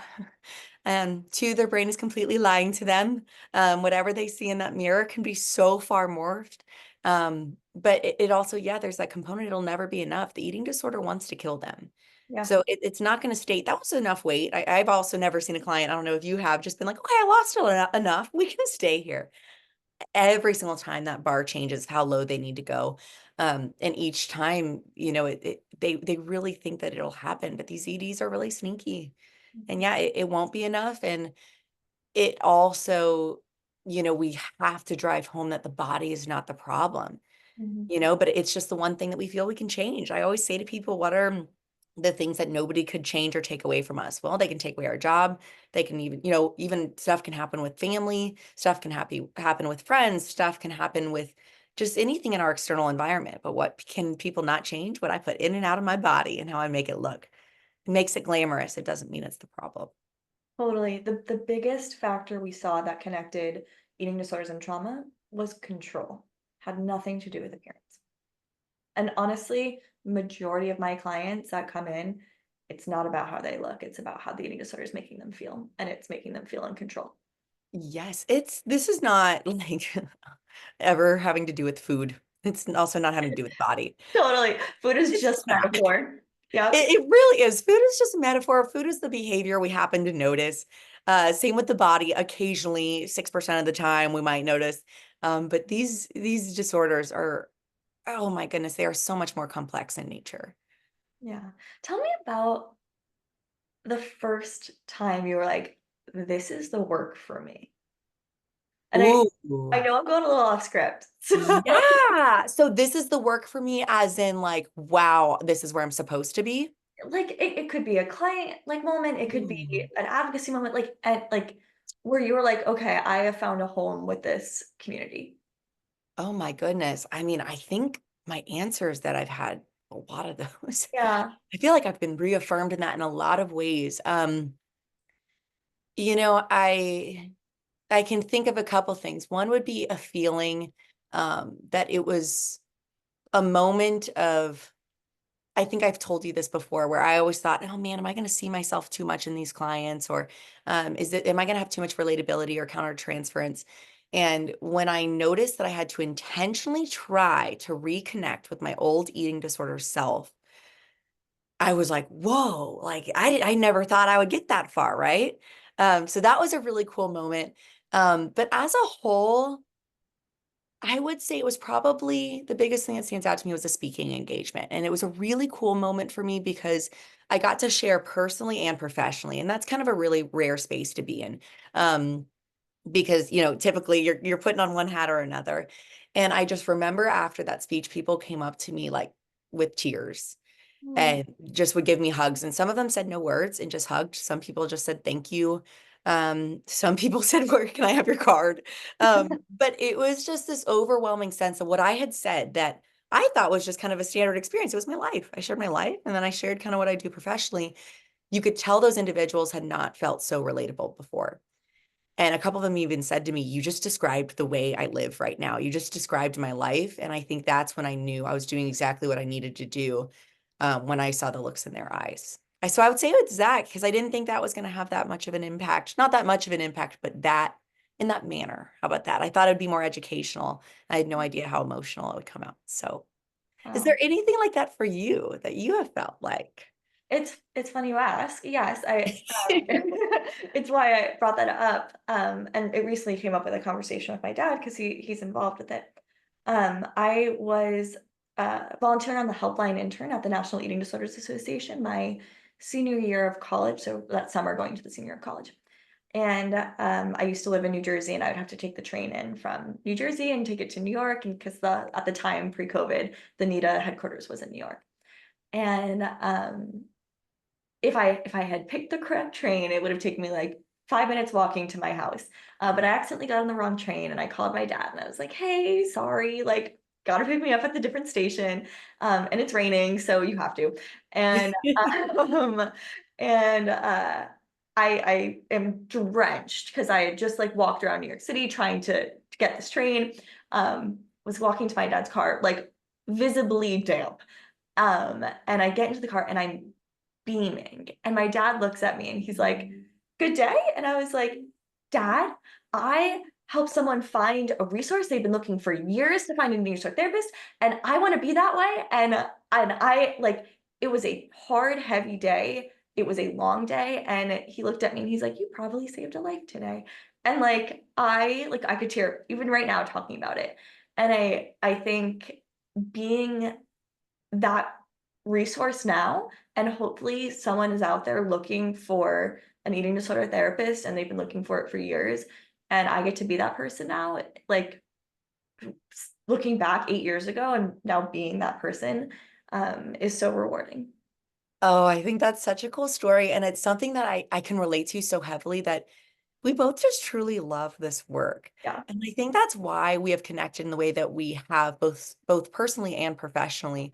And two, their brain is completely lying to them. Whatever they see in that mirror can be so far morphed. But it also, yeah, there's that component. It'll never be enough. The eating disorder wants to kill them. Yeah. So it's not going to state that was enough weight. I've also never seen a client, I don't know if you have, just been like, okay, I lost enough. We can stay here. Every single time that bar changes how low they need to go. And each time, they really think that it'll happen, but these EDs are really sneaky. And Mhm. yeah, it won't be enough. And it also, we have to drive home that the body is not the problem, Mhm. but it's just the one thing that we feel we can change. I always say to people, what are the things that nobody could change or take away from us? Well, they can take away our job. They can even, even stuff can happen with family, stuff can happen with friends, stuff can happen with just anything in our external environment. But what can people not change? What I put in and out of my body and how I make it look. It makes it glamorous. It doesn't mean it's the problem. Totally. The biggest factor we saw that connected eating disorders and trauma was control. Had nothing to do with appearance. And honestly, majority of my clients that come in, it's not about how they look, it's about how the eating disorder is making them feel, and it's making them feel in control. Yes, this is not like ever having to do with food. It's also not having to do with body. Totally. Food is It's just snack. metaphor. Yeah. It really is. Food is just a metaphor. Food is the behavior we happen to notice. Same with the body. Occasionally, 6% of the time, we might notice. But these disorders are, oh my goodness, they are so much more complex in nature. Yeah. Tell me about the first time you were like, this is the work for me. And I Ooh. know I'm going a little off script. So Yeah. So this is the work for me, as in like, wow, this is where I'm supposed to be. like it could be a client like moment, it could be Ooh. an advocacy moment, like and like where you were like, okay, I have found a home with this community. Oh my goodness. I mean, I think my answer is that I've had a lot of those. Yeah. I feel like I've been reaffirmed in that in a lot of ways. You know, I can think of a couple things. One would be a feeling that it was a moment of, I think I've told you this before, where I always thought, oh man, am I going to see myself too much in these clients? Or am I going to have too much relatability or countertransference? And when I noticed that I had to intentionally try to reconnect with my old eating disorder self, I was like, whoa, like I never thought I would get that far, right? So that was a really cool moment. But as a whole, I would say it was probably the biggest thing that stands out to me was the speaking engagement. And it was a really cool moment for me because I got to share personally and professionally. And that's kind of a really rare space to be in. Because, you know, typically you're putting on one hat or another. And I just remember after that speech, people came up to me like with tears Mm. and just would give me hugs. And some of them said no words and just hugged. Some people just said thank you. Some people said, where can I have your card? But it was just this overwhelming sense of what I had said that I thought was just kind of a standard experience. It was my life. I shared my life and then I shared kind of what I do professionally. You could tell those individuals had not felt so relatable before. And a couple of them even said to me, you just described the way I live right now. You just described my life. And I think that's when I knew I was doing exactly what I needed to do when I saw the looks in their eyes. So I would say it's that because I didn't think that was going to have that much of an impact. Not that much of an impact, but that in that manner. How about that? I thought it'd be more educational. I had no idea how emotional it would come out. So is there Wow. anything like that for you that you have felt like? It's funny you ask. Yes, it's why I brought that up. And it recently came up with a conversation with my dad because he's involved with it. I was volunteering on the helpline intern at the National Eating Disorders Association my senior year of college, so that summer going to the senior year of college. And I used to live in New Jersey, and I would have to take the train in from New Jersey and take it to New York, and because the at the time pre-COVID, the NEDA headquarters was in New York. And if I had picked the correct train, it would have taken me like 5 minutes walking to my house. But I accidentally got on the wrong train and I called my dad and I was like, hey, sorry, like gotta pick me up at the different station. And it's raining, so you have to. And um, and I am drenched because I had just like walked around New York City trying to get this train. Was walking to my dad's car, like visibly damp. And I get into the car and I'm beaming. And my dad looks at me and he's like, good day. And I was like, Dad, I helped someone find a resource they've been looking for years to find a new start therapist. And I want to be that way. And I like it was a hard, heavy day. It was a long day. And he looked at me and he's like, you probably saved a life today. And like I could tear even right now talking about it. And I think being that resource now, and hopefully someone is out there looking for an eating disorder therapist and they've been looking for it for years, and I get to be that person now, like looking back 8 years ago and now being that person is so rewarding. Oh, I think that's such a cool story. And it's something that I can relate to so heavily that we both just truly love this work. Yeah. And I think that's why we have connected in the way that we have both personally and professionally.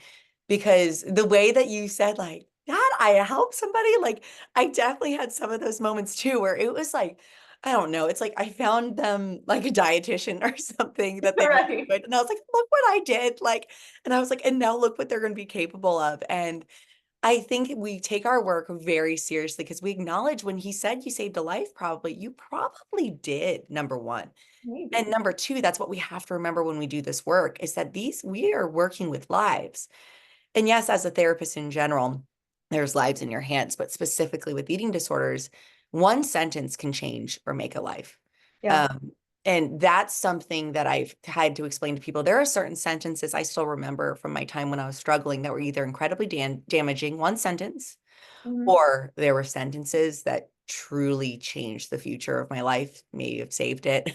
Because the way that you said, like, Dad, I helped somebody, like I definitely had some of those moments too, where it was like, I don't know, it's like I found them like a dietitian or something that they really Right. enjoyed. And I was like, look what I did. Like, and I was like, and now look what they're going to be capable of. And I think we take our work very seriously because we acknowledge when he said you saved a life, probably, you probably did, number one. And Maybe. number two, that's what we have to remember when we do this work is that we are working with lives. And yes, as a therapist in general, there's lives in your hands. But specifically with eating disorders, one sentence can change or make a life. Yeah. Um, and that's something that I've had to explain to people. There are certain sentences I still remember from my time when I was struggling that were either incredibly damaging, one sentence, Mhm. or there were sentences that truly changed the future of my life, maybe have saved it.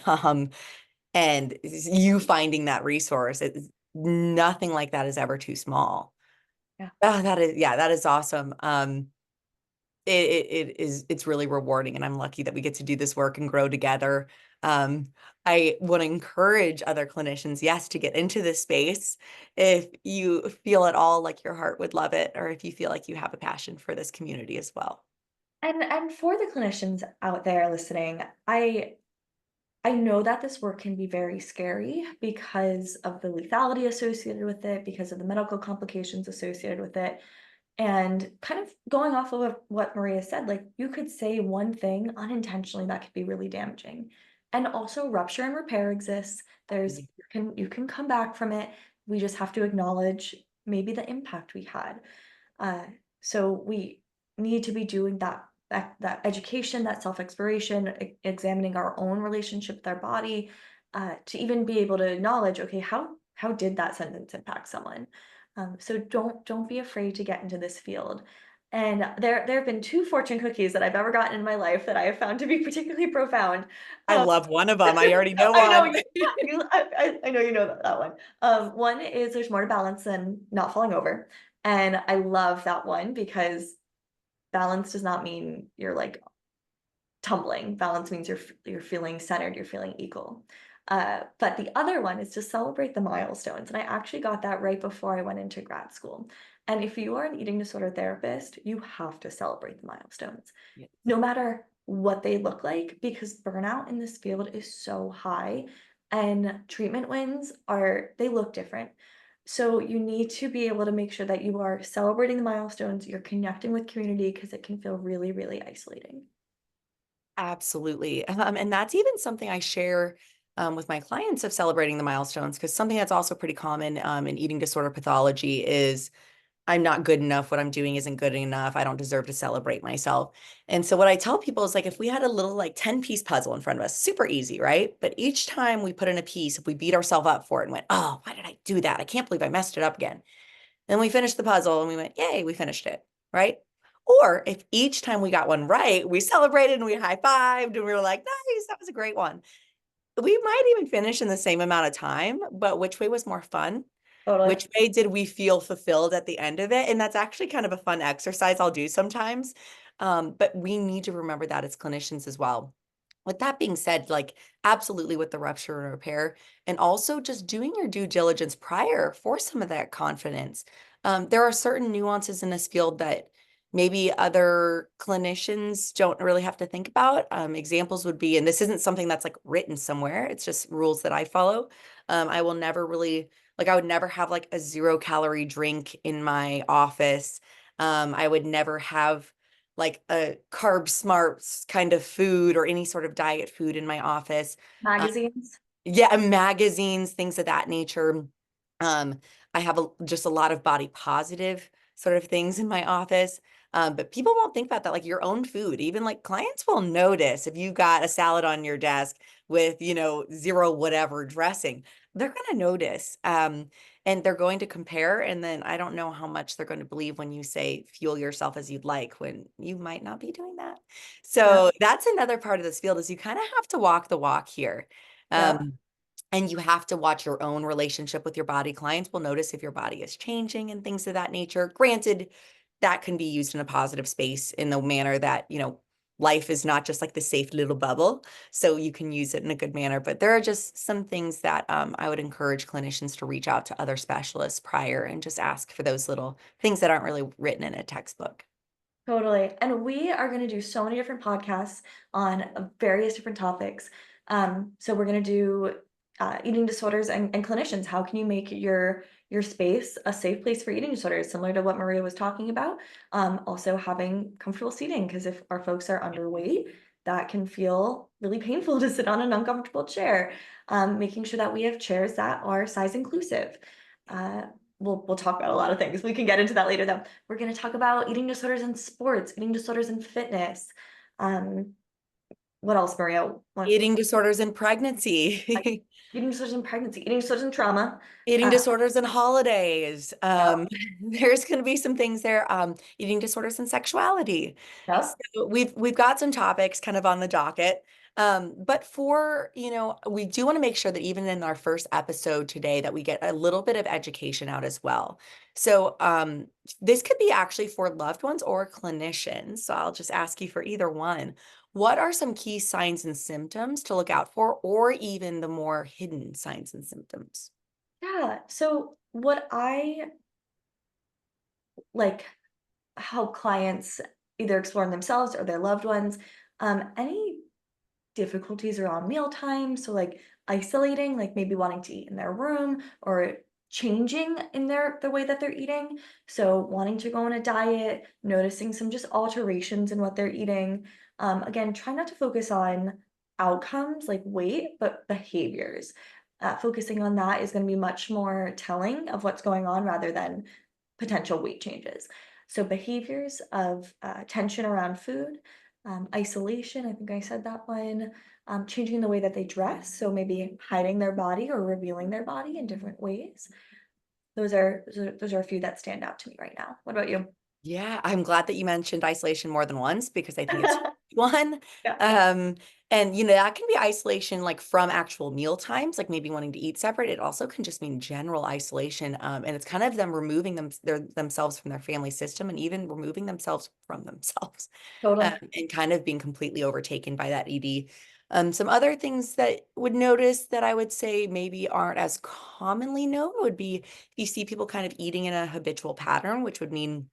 And you finding that resource, nothing like that is ever too small. Yeah. That is, yeah, that is awesome. It's really rewarding, and I'm lucky that we get to do this work and grow together. Um, I want to encourage other clinicians, yes, to get into this space if you feel at all like your heart would love it, or if you feel like you have a passion for this community as well. And for the clinicians out there listening, I know that this work can be very scary because of the lethality associated with it, because of the medical complications associated with it. And kind of going off of what Maria said, like you could say one thing unintentionally that could be really damaging. And also rupture and repair exists. You can come back from it. We just have to acknowledge maybe the impact we had. Uh, so we need to be doing that education, that self-exploration, examining our own relationship with our body, to even be able to acknowledge, okay, how did that sentence impact someone? So don't be afraid to get into this field. And there have been two fortune cookies that I've ever gotten in my life that I have found to be particularly profound. I Um, love one of them. I already know I know one. I know you know that one. One is there's more to balance than not falling over. And I love that one because balance does not mean you're like tumbling. Balance means you're feeling centered, you're feeling equal. But the other one is to celebrate the milestones. And I actually got that right before I went into grad school. And if you are an eating disorder therapist, you have to celebrate the milestones, Yes. no matter what they look like, because burnout in this field is so high and treatment wins they look different. So you need to be able to make sure that you are celebrating the milestones, you're connecting with community because it can feel really, really isolating. Absolutely. And that's even something I share with my clients of celebrating the milestones, because something that's also pretty common in eating disorder pathology is I'm not good enough. What I'm doing isn't good enough. I don't deserve to celebrate myself. And so what I tell people is like, if we had a little like 10-piece puzzle in front of us, super easy, right? But each time we put in a piece, if we beat ourselves up for it and went, oh, why did I do that? I can't believe I messed it up again. Then we finished the puzzle and we went, yay, we finished it, right? Or if each time we got one right, we celebrated and we high-fived and we were like, nice, that was a great one. We might even finish in the same amount of time, but which way was more fun? Totally. Which way did we feel fulfilled at the end of it? And that's actually kind of a fun exercise I'll do sometimes. But we need to remember that as clinicians as well. With that being said, like absolutely with the rupture and repair, and also just doing your due diligence prior for some of that confidence. There are certain nuances in this field that maybe other clinicians don't really have to think about. Examples would be, and this isn't something that's like written somewhere, it's just rules that I follow. I will never really, like, I would never have like a 0-calorie drink in my office. I would never have like a carb smart kind of food or any sort of diet food in my office. Uh, Magazines. yeah, magazines, things of that nature. Um, I have just a lot of body positive sort of things in my office. But people won't think about that, like your own food. Even like clients will notice if you got a salad on your desk with, zero whatever dressing, they're going to notice. And they're going to compare. And then I don't know how much they're going to believe when you say fuel yourself as you'd like, when you might not be doing that. Yep. So that's another part of this field is you kind of have to walk the walk here. Yep. Um, and you have to watch your own relationship with your body. Clients will notice if your body is changing and things of that nature. Granted, that can be used in a positive space in the manner that, life is not just like the safe little bubble. So you can use it in a good manner. But there are just some things that I would encourage clinicians to reach out to other specialists prior and just ask for those little things that aren't really written in a textbook. Totally. And we are going to do so many different podcasts on various different topics. So we're going to do eating disorders and clinicians. How can you make your space a safe place for eating disorders, similar to what Maria was talking about? Also having comfortable seating, because if our folks are underweight, that can feel really painful to sit on an uncomfortable chair. Making sure that we have chairs that are size inclusive. Uh, we'll talk about a lot of things. We can get into that later though. We're going to talk about eating disorders in sports, eating disorders in fitness. Um, what else, Maria? Eating disorders in pregnancy. Eating disorders in pregnancy, eating disorders in trauma. Eating Uh, disorders and holidays. yep, There's going to be some things there. Eating disorders and sexuality. yep. So we've got some topics kind of on the docket. But for, we do want to make sure that even in our first episode today that we get a little bit of education out as well. So this could be actually for loved ones or clinicians. So I'll just ask you for either one. What are some key signs and symptoms to look out for, or even the more hidden signs and symptoms? Yeah. So what I like help clients either explore in themselves or their loved ones, any difficulties around mealtime. So like isolating, like maybe wanting to eat in their room or changing in the way that they're eating. So wanting to go on a diet, noticing some just alterations in what they're eating. Again, try not to focus on outcomes like weight, but behaviors. Focusing on that is going to be much more telling of what's going on rather than potential weight changes. So behaviors of tension around food, isolation, I think I said that one, changing the way that they dress. So maybe hiding their body or revealing their body in different ways. Those are a few that stand out to me right now. What about you? Yeah, I'm glad that you mentioned isolation more than once because I think it's one. Yeah, Um, and that can be isolation like from actual meal times, like maybe wanting to eat separate. It also can just mean general isolation. And it's kind of them removing themselves from their family system and even removing themselves from themselves, totally. and kind of being completely overtaken by that ED. Some other things that would notice that I would say maybe aren't as commonly known would be if you see people kind of eating in a habitual pattern, which would mean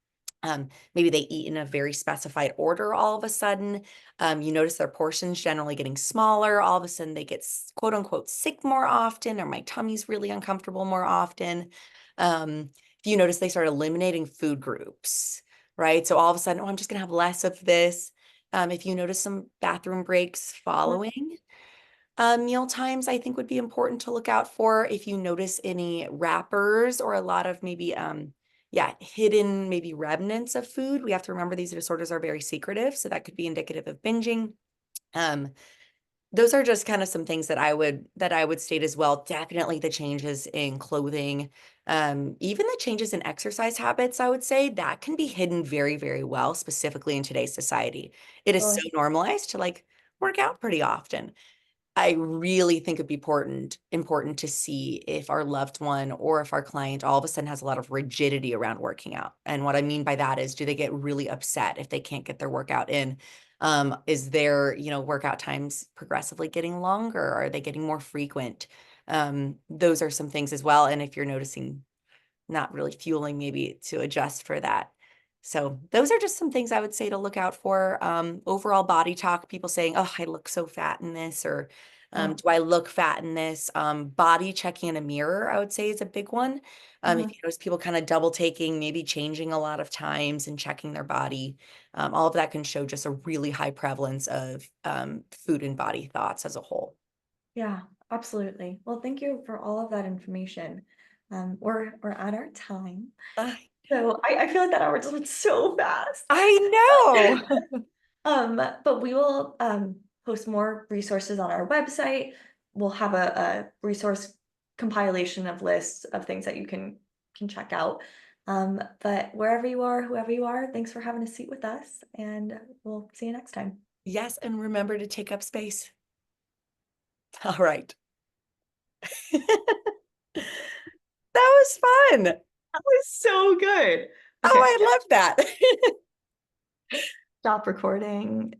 maybe they eat in a very specified order all of a sudden. You notice their portions generally getting smaller. All of a sudden, they get quote unquote sick more often, or my tummy's really uncomfortable more often. If you notice they start eliminating food groups, right? So all of a sudden, oh, I'm just going to have less of this. If you notice some bathroom breaks following, meal times, I think would be important to look out for. If you notice any wrappers or a lot of maybe, yeah, hidden maybe remnants of food. We have to remember these disorders are very secretive, so that could be indicative of binging. Um, those are just kind of some things that I would state as well. Definitely the changes in clothing, even the changes in exercise habits, I would say that can be hidden very, very well, specifically in today's society. It is so Totally. normalized to like work out pretty often. I really think it'd be important to see if our loved one or if our client all of a sudden has a lot of rigidity around working out. And what I mean by that is, do they get really upset if they can't get their workout in? Is their, workout times progressively getting longer? Are they getting more frequent? Those are some things as well. And if you're noticing not really fueling, maybe to adjust for that. So those are just some things I would say to look out for. Overall body talk, people saying, oh, I look so fat in this, or Oh, do I look fat in this? Body checking in a mirror, I would say is a big one. If mhm. you notice people kind of double taking, maybe changing a lot of times and checking their body, all of that can show just a really high prevalence of food and body thoughts as a whole. Yeah, absolutely. Well, thank you for all of that information. We're at our time. I So I feel like that hour just went so fast. I know. But we will post more resources on our website. We'll have a resource compilation of lists of things that you can check out. But wherever you are, whoever you are, thanks for having a seat with us, and we'll see you next time. Yes, and remember to take up space. All right. That was fun. That was so good. Oh, Okay, I love that. stop recording.